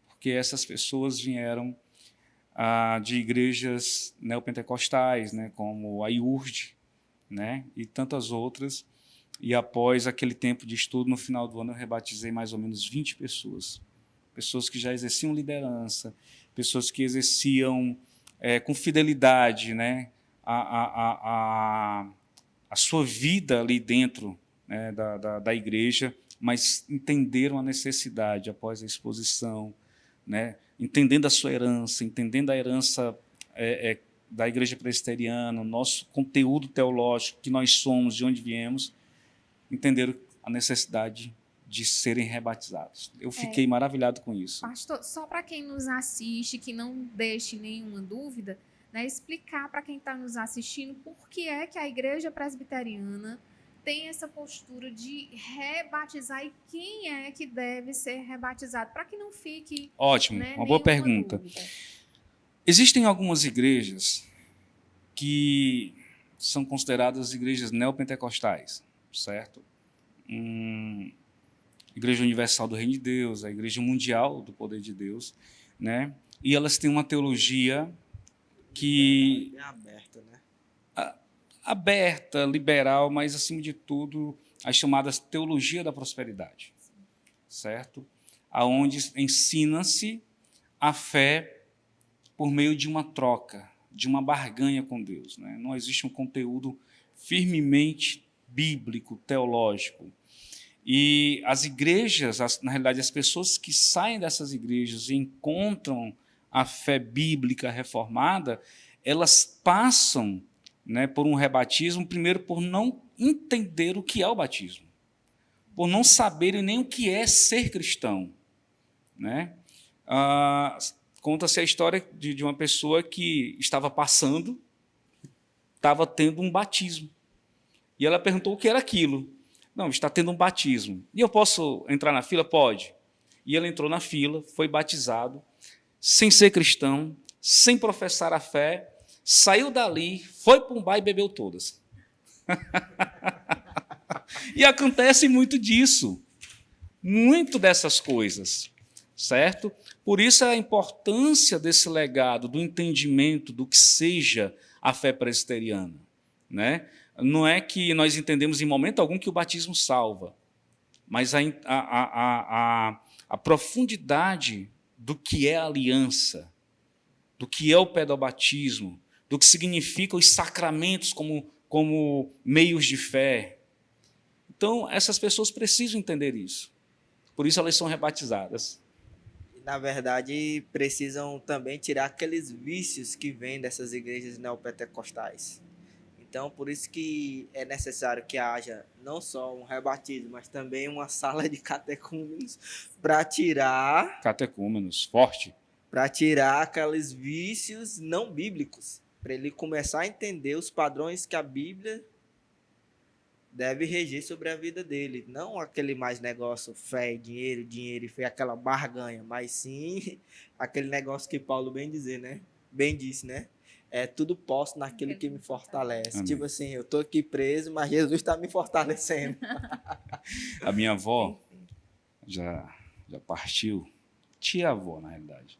porque essas pessoas vieram de igrejas neopentecostais, né, como a IURD, né, e tantas outras. E após aquele tempo de estudo, no final do ano, eu rebatizei mais ou menos 20 pessoas. Pessoas que já exerciam liderança, pessoas que exerciam com fidelidade, né, a sua vida ali dentro, né, da igreja, mas entenderam a necessidade após a exposição, né, entendendo a sua herança, entendendo a herança da igreja presbiteriana, o nosso conteúdo teológico, que nós somos, de onde viemos, entenderam a necessidade de serem rebatizados. Eu fiquei maravilhado com isso. Pastor, só para quem nos assiste, que não deixe nenhuma dúvida, né, explicar para quem está nos assistindo por que é que a igreja presbiteriana tem essa postura de rebatizar e quem é que deve ser rebatizado, para que não fique... Ótimo, né, uma boa pergunta. Dúvida. Existem algumas igrejas que são consideradas igrejas neopentecostais, certo? Igreja Universal do Reino de Deus, a Igreja Mundial do Poder de Deus, né? E elas têm uma teologia que... aberta, né? Aberta, liberal, mas, acima de tudo, as chamadas teologia da prosperidade, certo? Aonde ensina-se a fé por meio de uma troca, de uma barganha com Deus, né? Não existe um conteúdo firmemente bíblico, teológico. E as igrejas, na realidade, as pessoas que saem dessas igrejas e encontram a fé bíblica reformada, elas passam, né, por um rebatismo, primeiro por não entender o que é o batismo, por não saberem nem o que é ser cristão, né? Conta-se a história de uma pessoa que estava passando, estava tendo um batismo, e ela perguntou o que era aquilo. Não, está tendo um batismo. E eu posso entrar na fila? Pode. E ele entrou na fila, foi batizado, sem ser cristão, sem professar a fé, saiu dali, foi para um bar e bebeu todas. E acontece muito disso, muito dessas coisas, certo? Por isso a importância desse legado, do entendimento do que seja a fé presbiteriana, né? Não é que nós entendemos em momento algum que o batismo salva, mas a profundidade do que é a aliança, do que é o pedobatismo, do que significam os sacramentos como meios de fé. Então, essas pessoas precisam entender isso. Por isso elas são rebatizadas. Na verdade, precisam também tirar aqueles vícios que vêm dessas igrejas neopentecostais. Então, por isso que é necessário que haja não só um rebatismo, mas também uma sala de catecúmenos para Catecúmenos, forte. tirar aqueles vícios não bíblicos, para ele começar a entender os padrões que a Bíblia deve reger sobre a vida dele. Não aquele mais negócio fé, dinheiro e fé, aquela barganha, mas sim aquele negócio que Paulo bem disse, né? É tudo posso naquele que me fortalece. Amém. Tipo assim, eu tô aqui preso, mas Jesus está me fortalecendo. A minha avó já partiu, tia-avó, na realidade.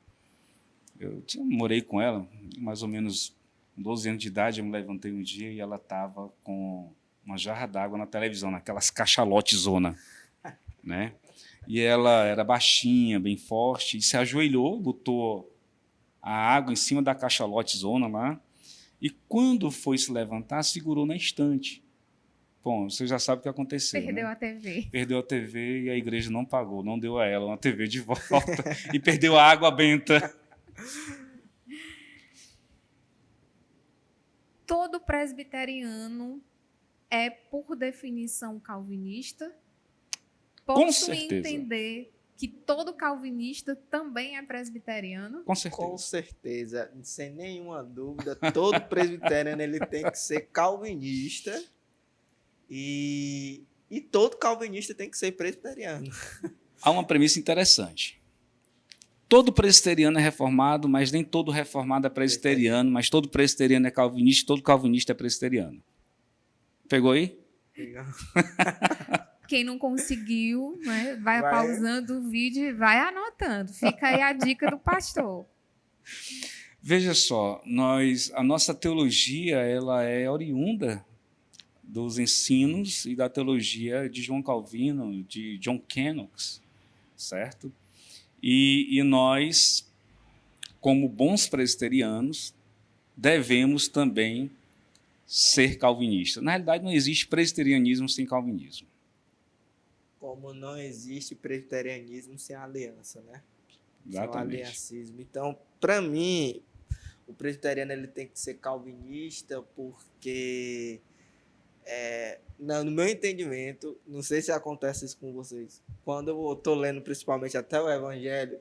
Morei com ela, mais ou menos 12 anos de idade, eu me levantei um dia e ela estava com uma jarra d'água na televisão, naquelas cachalotes zona, né? E ela era baixinha, bem forte, e se ajoelhou, botou a água em cima da cachalote zona lá, e quando foi se levantar, segurou na estante. Bom, você já sabe o que aconteceu, Perdeu né? a TV. Perdeu a TV e a igreja não pagou, não deu a ela uma TV de volta e perdeu a água benta. Todo presbiteriano é, por definição, calvinista? Com Posso certeza. entender que todo calvinista também é presbiteriano? Com certeza. Com certeza, sem nenhuma dúvida, todo presbiteriano ele tem que ser calvinista e todo calvinista tem que ser presbiteriano. Há uma premissa interessante. Todo presbiteriano é reformado, mas nem todo reformado é presbiteriano, mas todo presbiteriano é calvinista, todo calvinista é presbiteriano. Pegou aí? Quem não conseguiu, né, vai Vai. pausando o vídeo e vai anotando. Fica aí a dica do pastor. Veja só, a nossa teologia ela é oriunda dos ensinos e da teologia de João Calvino, de John Knox, certo? E nós, como bons presbiterianos, devemos também ser calvinistas. Na realidade, não existe presbiterianismo sem calvinismo. Como não existe presbiterianismo sem aliança, né? Sem Exatamente. aliancismo. Então, para mim, o presbiteriano ele tem que ser calvinista porque, no meu entendimento, não sei se acontece isso com vocês, quando eu estou lendo principalmente até o Evangelho,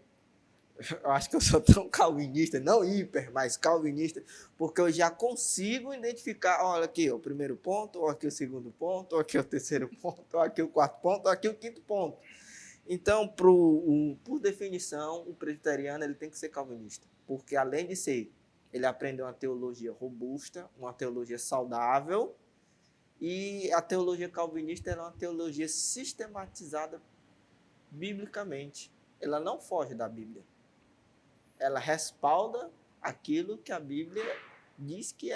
eu acho que eu sou tão calvinista, não hiper, mas calvinista, porque eu já consigo identificar, olha aqui o primeiro ponto, ou aqui o segundo ponto, ou aqui o terceiro ponto, ou aqui o quarto ponto, ou aqui o quinto ponto. Então, por definição, o presbiteriano ele tem que ser calvinista, porque além de ser, ele aprendeu uma teologia robusta, uma teologia saudável, e a teologia calvinista é uma teologia sistematizada biblicamente. Ela não foge da Bíblia. Ela respalda aquilo que a Bíblia diz que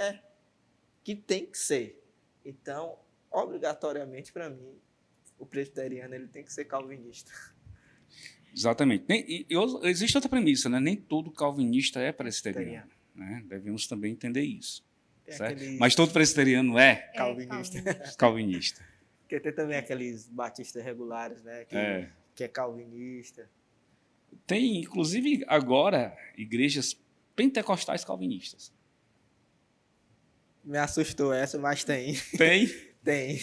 tem que ser. Então, obrigatoriamente, para mim, o presbiteriano ele tem que ser calvinista. Exatamente. Existe outra premissa, né? Nem todo calvinista é presbiteriano. Né? Devemos também entender isso. Certo? Mas todo presbiteriano é calvinista. Porque tem também aqueles batistas regulares, né? Que é calvinista. Tem, inclusive, agora, igrejas pentecostais calvinistas. Me assustou essa, mas tem. Tem? Tem.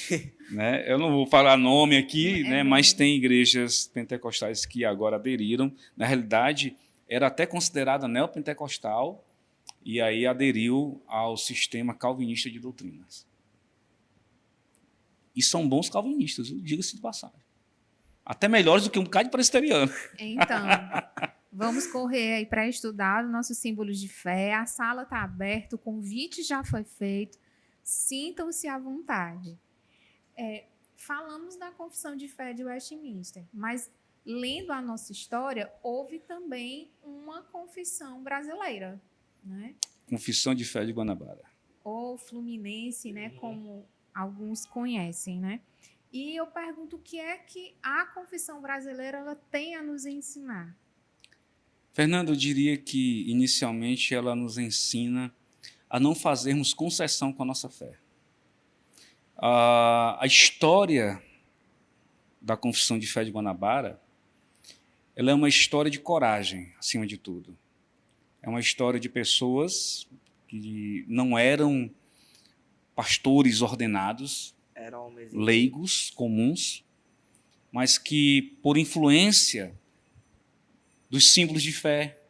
Né? Eu não vou falar nome aqui, né? Mas tem igrejas pentecostais que agora aderiram. Na realidade, era até considerada neopentecostal e aí aderiu ao sistema calvinista de doutrinas. E são bons calvinistas, diga-se de passagem. Até melhores do que um bocado de presbiteriano. Então, vamos correr aí para estudar os nossos símbolos de fé. A sala está aberta, o convite já foi feito. Sintam-se à vontade. Falamos da Confissão de Fé de Westminster, mas lendo a nossa história, houve também uma confissão brasileira, né? Confissão de Fé de Guanabara. Ou Fluminense, né? Como alguns conhecem, né? E eu pergunto o que é que a confissão brasileira ela tem a nos ensinar? Fernando, eu diria que, inicialmente, ela nos ensina a não fazermos concessão com a nossa fé. A história da Confissão de Fé de Guanabara, ela é uma história de coragem, acima de tudo. É uma história de pessoas que não eram pastores ordenados, Eram homens leigos, comuns, mas que, por influência dos símbolos de fé,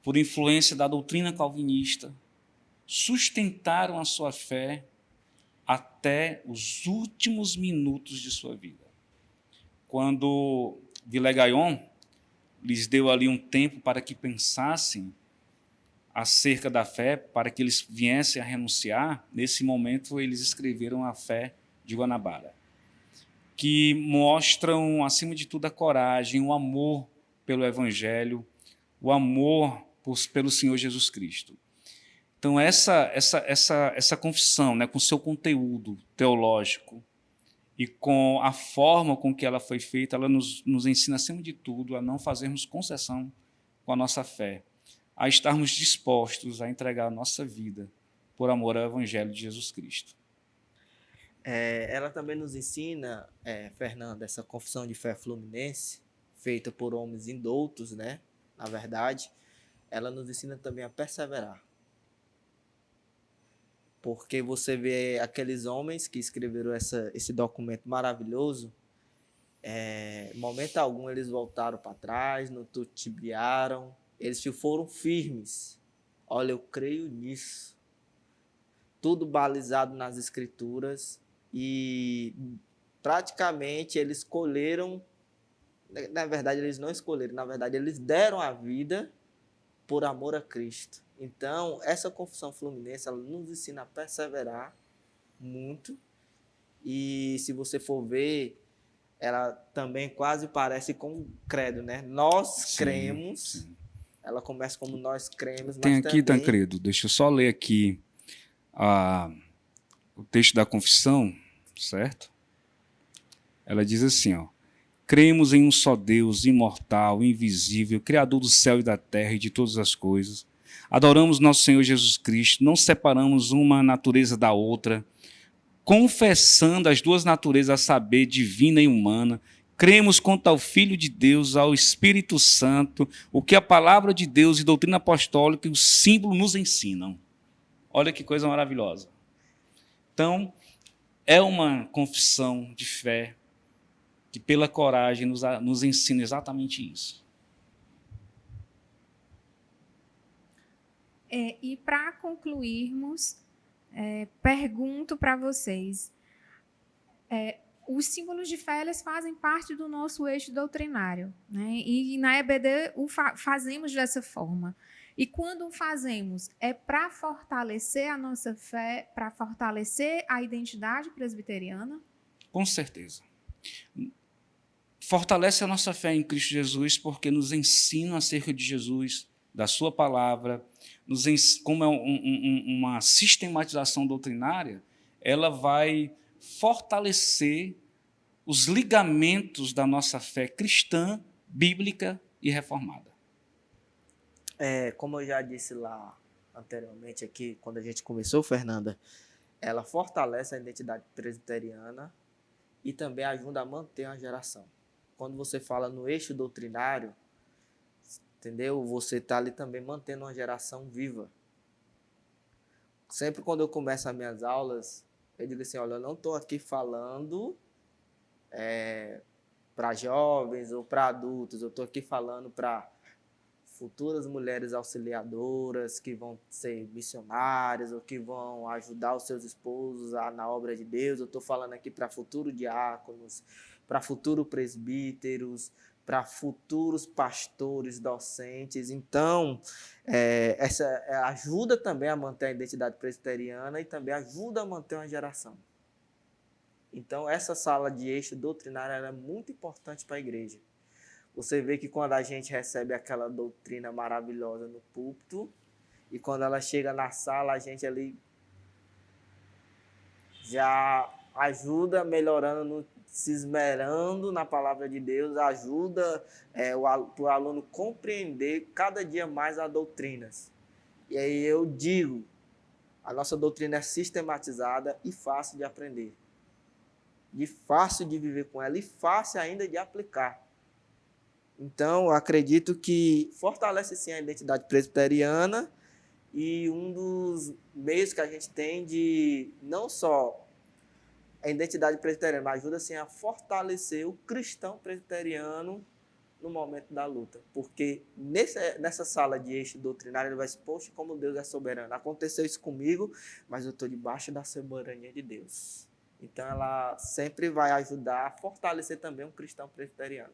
por influência da doutrina calvinista, sustentaram a sua fé até os últimos minutos de sua vida. Quando Villegagnon lhes deu ali um tempo para que pensassem acerca da fé, para que eles viessem a renunciar, nesse momento eles escreveram a fé de Guanabara, que mostram, acima de tudo, a coragem, o amor pelo Evangelho, o amor pelo Senhor Jesus Cristo. Então, essa confissão, né, com seu conteúdo teológico e com a forma com que ela foi feita, ela nos ensina, acima de tudo, a não fazermos concessão com a nossa fé, a estarmos dispostos a entregar a nossa vida por amor ao Evangelho de Jesus Cristo. Ela também nos ensina, Fernanda, essa confissão de fé fluminense, feita por homens indoutos, né? Na verdade, ela nos ensina também a perseverar. Porque você vê aqueles homens que escreveram esse documento maravilhoso, momento algum eles voltaram para trás, não titubearam, eles foram firmes. Olha, eu creio nisso. Tudo balizado nas Escrituras e praticamente eles escolheram, na verdade eles não escolheram, na verdade eles deram a vida por amor a Cristo. Então, essa confissão fluminense, ela nos ensina a perseverar muito. E se você for ver, ela também quase parece com o credo, né? Nós cremos. Sim. Ela começa como nós cremos, tem mas aqui, também... Tancredo, deixa eu só ler aqui o texto da confissão, certo? Ela diz assim, ó: cremos em um só Deus, imortal, invisível, Criador do céu e da terra e de todas as coisas. Adoramos nosso Senhor Jesus Cristo, não separamos uma natureza da outra, confessando as duas naturezas, a saber, divina e humana. Cremos quanto ao Filho de Deus, ao Espírito Santo, o que a palavra de Deus e doutrina apostólica e o símbolo nos ensinam. Olha que coisa maravilhosa. Então, é uma confissão de fé que, pela coragem, nos ensina exatamente isso. E para concluirmos, pergunto para vocês, os símbolos de fé eles fazem parte do nosso eixo doutrinário, né? E na EBD fazemos dessa forma. E quando o fazemos, é para fortalecer a nossa fé, para fortalecer a identidade presbiteriana? Com certeza. Fortalece a nossa fé em Cristo Jesus porque nos ensina acerca de Jesus, da sua palavra, como é uma sistematização doutrinária, ela vai fortalecer os ligamentos da nossa fé cristã, bíblica e reformada. Como eu já disse lá anteriormente aqui, quando a gente começou, Fernanda, ela fortalece a identidade presbiteriana e também ajuda a manter a geração. Quando você fala no eixo doutrinário, entendeu? Você está ali também mantendo uma geração viva. Sempre quando eu começo as minhas aulas, eu digo assim, olha, eu não estou aqui falando para jovens ou para adultos, eu estou aqui falando para futuras mulheres auxiliadoras que vão ser missionárias ou que vão ajudar os seus esposos na obra de Deus. Eu estou falando aqui para futuros diáconos, para futuros presbíteros, para futuros pastores, docentes. Então, essa ajuda também a manter a identidade presbiteriana e também ajuda a manter uma geração. Então, essa sala de eixo doutrinário é muito importante para a igreja. Você vê que quando a gente recebe aquela doutrina maravilhosa no púlpito e quando ela chega na sala, a gente ali já ajuda melhorando, se esmerando na palavra de Deus, ajuda o aluno compreender cada dia mais as doutrinas. E aí eu digo, a nossa doutrina é sistematizada e fácil de aprender, e fácil de viver com ela e fácil ainda de aplicar. Então, eu acredito que fortalece sim a identidade presbiteriana e um dos meios que a gente tem de não só a identidade presbiteriana, mas ajuda assim, a fortalecer o cristão presbiteriano no momento da luta. Porque nessa sala de eixo doutrinário ele vai se poxa, como Deus é soberano. Aconteceu isso comigo, mas eu estou debaixo da soberania de Deus. Então ela sempre vai ajudar a fortalecer também um cristão presbiteriano.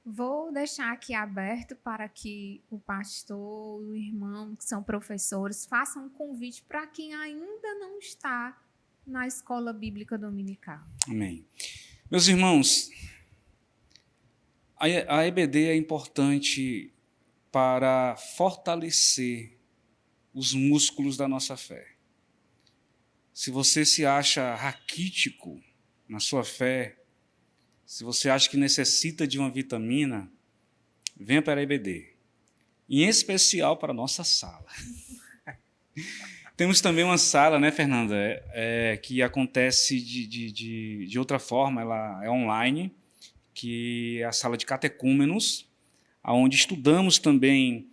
Vou deixar aqui aberto para que o pastor, o irmão, que são professores, façam um convite para quem ainda não está na escola bíblica dominical. Amém. Meus irmãos, a EBD é importante para fortalecer os músculos da nossa fé. Se você se acha raquítico na sua fé, se você acha que necessita de uma vitamina, venha para a EBD. Em especial para a nossa sala. Temos também uma sala, né, Fernanda, que acontece de outra forma, ela é online, que é a sala de catecúmenos, onde estudamos também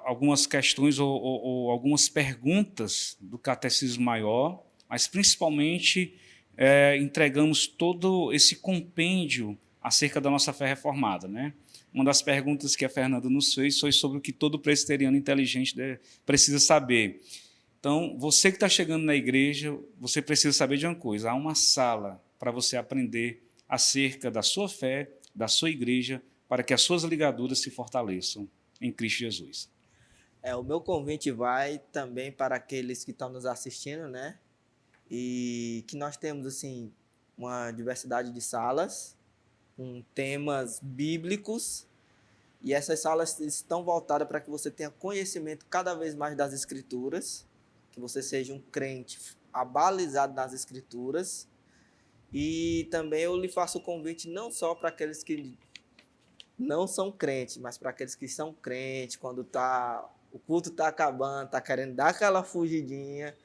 algumas questões ou algumas perguntas do Catecismo Maior, mas principalmente entregamos todo esse compêndio acerca da nossa fé reformada, né? Uma das perguntas que a Fernanda nos fez foi sobre o que todo presbiteriano inteligente precisa saber. Então, você que está chegando na igreja, você precisa saber de uma coisa: há uma sala para você aprender acerca da sua fé, da sua igreja, para que as suas ligaduras se fortaleçam em Cristo Jesus. O meu convite vai também para aqueles que estão nos assistindo, né? E que nós temos assim uma diversidade de salas com temas bíblicos, e essas salas estão voltadas para que você tenha conhecimento cada vez mais das Escrituras, que você seja um crente abalizado nas Escrituras. E também eu lhe faço o convite não só para aqueles que não são crentes, mas para aqueles que são crentes, quando o culto está acabando, está querendo dar aquela fugidinha,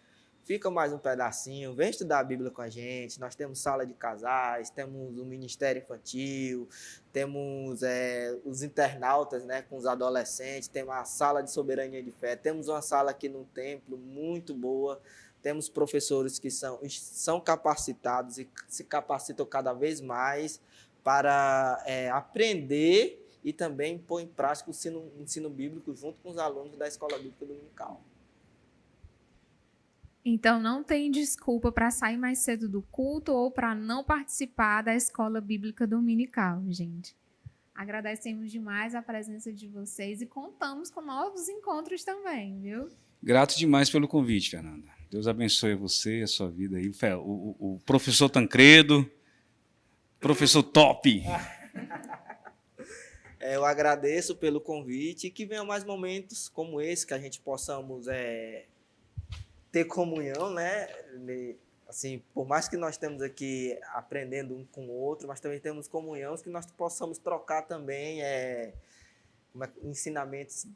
fica mais um pedacinho, vem estudar a Bíblia com a gente. Nós temos sala de casais, temos o ministério infantil, temos os internautas, né, com os adolescentes, temos a sala de soberania de fé, temos uma sala aqui no templo muito boa, temos professores que são capacitados e se capacitam cada vez mais para aprender e também pôr em prática o ensino bíblico junto com os alunos da Escola Bíblica Dominical. Então, não tem desculpa para sair mais cedo do culto ou para não participar da Escola Bíblica Dominical, gente. Agradecemos demais a presença de vocês e contamos com novos encontros também, viu? Grato demais pelo convite, Fernanda. Deus abençoe você, a sua vida aí. O professor Tancredo, professor top. Eu agradeço pelo convite e que venham mais momentos como esse, que a gente possamos ter comunhão, né? Assim, por mais que nós estemos aqui aprendendo um com o outro, mas também temos comunhão, que nós possamos trocar também ensinamentos,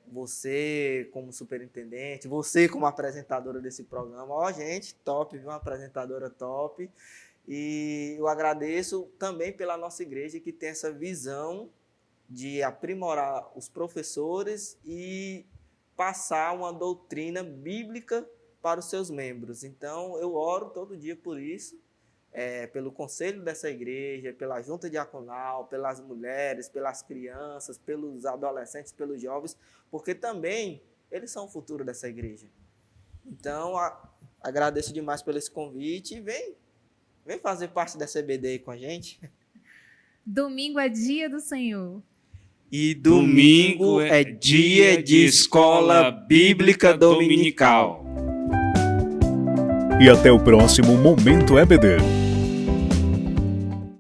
você como superintendente, você como apresentadora desse programa. Gente, top, viu? Uma apresentadora top. E eu agradeço também pela nossa igreja, que tem essa visão de aprimorar os professores e passar uma doutrina bíblica para os seus membros. Então, eu oro todo dia por isso, pelo conselho dessa igreja, pela junta diaconal, pelas mulheres, pelas crianças, pelos adolescentes, pelos jovens, porque também eles são o futuro dessa igreja. Então, agradeço demais por esse convite e vem fazer parte dessa EBD aí com a gente. Domingo é dia do Senhor. E domingo é dia de Escola Bíblica Dominical. E até o próximo Momento EBD.